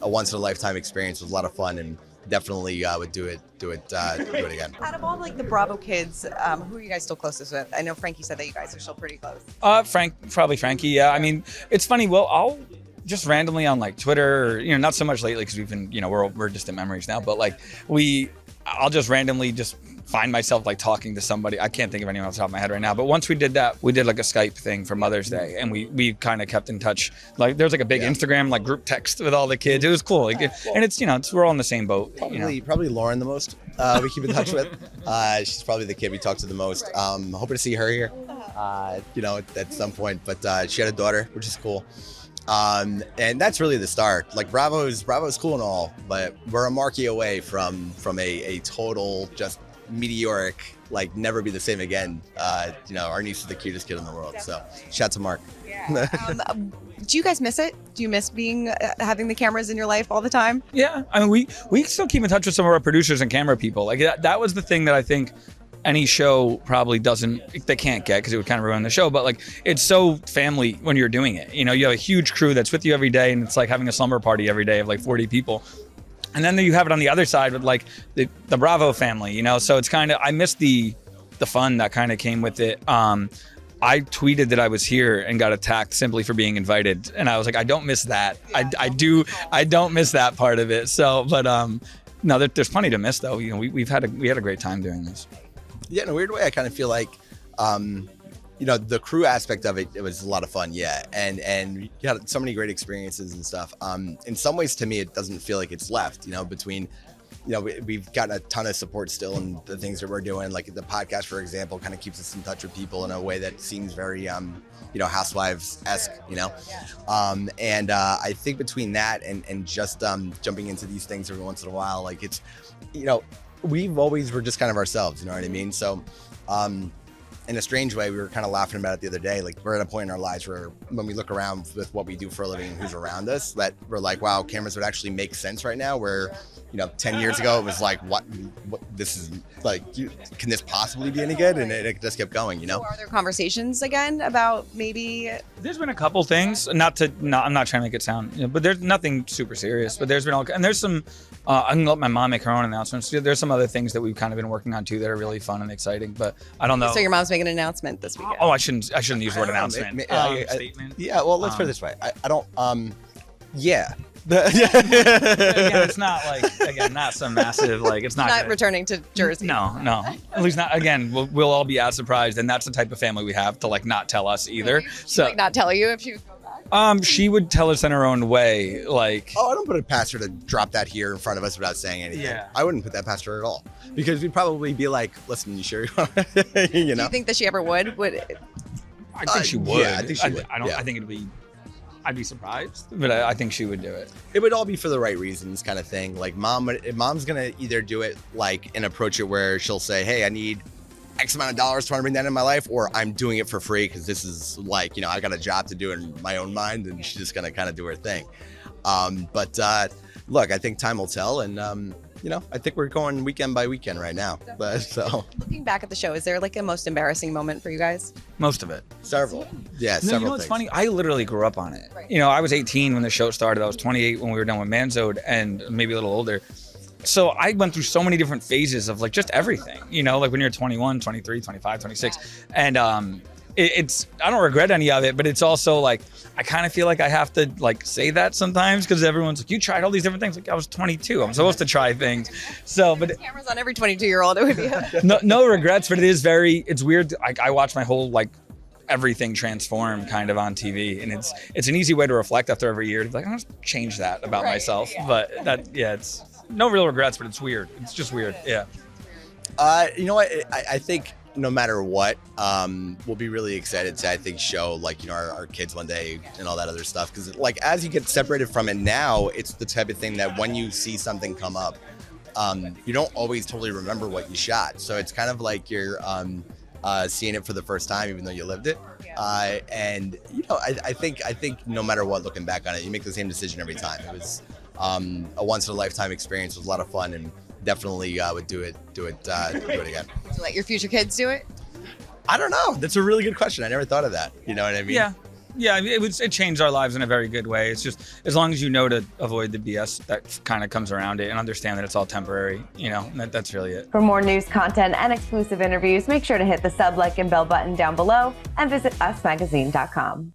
a once in a lifetime experience. It was a lot of fun, and definitely would do it again. Out of all like the Bravo kids, who are you guys still closest with? I know Frankie said that you guys are still pretty close. Probably Frankie. Yeah, I mean, it's funny. Well, I'll just randomly on like Twitter, or, not so much lately because we've been, we're distant memories now. But like I'll just randomly just find myself like talking to somebody. I can't think of anyone off the top of my head right now. But once we did that, we did like a Skype thing for Mother's Day, and we kind of kept in touch. Like there's like a big Instagram like group text with all the kids. It was cool. Like, and it's we're all in the same boat. Probably Lauren the most. We keep in touch with. She's probably the kid we talk to the most. Hoping to see her here, at some point. But she had a daughter, which is cool. And that's really the start. Like Bravo's cool and all, but we're a marquee away from a total just meteoric, like never be the same again. Our niece is the cutest kid in the world. So shout to Mark. Yeah. Do you guys miss it? Do you miss being having the cameras in your life all the time? Yeah, I mean we still keep in touch with some of our producers and camera people. Like that was the thing that I think any show probably they can't get, because it would kind of ruin the show. But like, it's so family when you're doing it. You have a huge crew that's with you every day, and it's like having a slumber party every day of like 40 people. And then you have it on the other side with like the Bravo family, so it's kind of, I miss the fun that kind of came with it. I tweeted that I was here and got attacked simply for being invited, and I was like, I don't miss that. I don't miss that part of it. So, but no, there's plenty to miss though. We had a great time doing this. Yeah, in a weird way, I kind of feel like, the crew aspect of it was a lot of fun, yeah, and you had so many great experiences and stuff. In some ways, to me, it doesn't feel like it's left. Between, we've gotten a ton of support still in the things that we're doing. Like the podcast, for example, kind of keeps us in touch with people in a way that seems very, Housewives-esque. And I think between that and just jumping into these things every once in a while, like it's, we've always were just kind of ourselves, you know what I mean? So, in a strange way, we were kind of laughing about it the other day. Like we're at a point in our lives where when we look around with what we do for a living and who's around us, that we're like, wow, cameras would actually make sense right now. Where, 10 years ago, it was like, what this is like, can this possibly be any good? And it just kept going, So are there conversations again about maybe? There's been a couple things, I'm not trying to make it sound, but there's nothing super serious, but there's been and there's some, I'm gonna let my mom make her own announcements. There's some other things that we've kind of been working on too that are really fun and exciting, but I don't know. So your mom's making an announcent this weekend. Oh, I shouldn't use the word announcement. Statement. Yeah, well, let's put it this way. I don't, yeah. Again, it's not like, not some massive, like, it's not returning to Jersey. No. At least not, again, we'll all be as surprised, and that's the type of family we have to like not tell us either. So not tell you if she would go back? She would tell us in her own way, like. Oh, I don't put it past her to drop that here in front of us without saying anything. Yeah. I wouldn't put that past her at all, because we'd probably be like, listen, you sure you want Do you think that she ever would? I think she would. Yeah, I think she would. I think it'd be, I'd be surprised, but I think she would do it. It would all be for the right reasons, kind of thing. Like mom's gonna either do it like and approach it where she'll say, hey, I need X amount of dollars trying to bring that in my life, or I'm doing it for free because this is like, I got a job to do in my own mind, and she's just gonna kind of do her thing. But look, I think time will tell, and I think we're going weekend by weekend right now. But so looking back at the show, is there like a most embarrassing moment for you guys? Most of it. Several. Yeah, no, several what's things. funny? I literally grew up on it. Right. I was 18 when the show started. I was 28 when we were done with Manzo, and maybe a little older. So I went through so many different phases of like just everything, like when you're 21, 23, 25, 26. And it's, I don't regret any of it, but it's also like, I kind of feel like I have to like say that sometimes, because everyone's like, you tried all these different things. Like I was 22, I'm supposed to try things. So, but cameras on every 22-year-old, it would be. no regrets, but it's weird. I watch my whole like everything transform kind of on TV, and it's an easy way to reflect after every year to be like, I'm gonna change that about myself. Yeah. But it's no real regrets, but it's weird. It's just weird. Yeah. You know what? I think no matter what, we'll be really excited to, I think, show like, our kids one day and all that other stuff. Because like, as you get separated from it now, it's the type of thing that when you see something come up, you don't always totally remember what you shot. So it's kind of like you're seeing it for the first time, even though you lived it. And I think no matter what, looking back on it, you make the same decision every time. It was a once in a lifetime experience. It was a lot of fun, and definitely would do it again. Would you let your future kids do it? I don't know. That's a really good question. I never thought of that. You know what I mean? Yeah. Yeah, it changed our lives in a very good way. It's just as long as you know to avoid the BS that kind of comes around it and understand that it's all temporary, that's really it. For more news, content, and exclusive interviews, make sure to hit the sub, like, and bell button down below and visit usmagazine.com.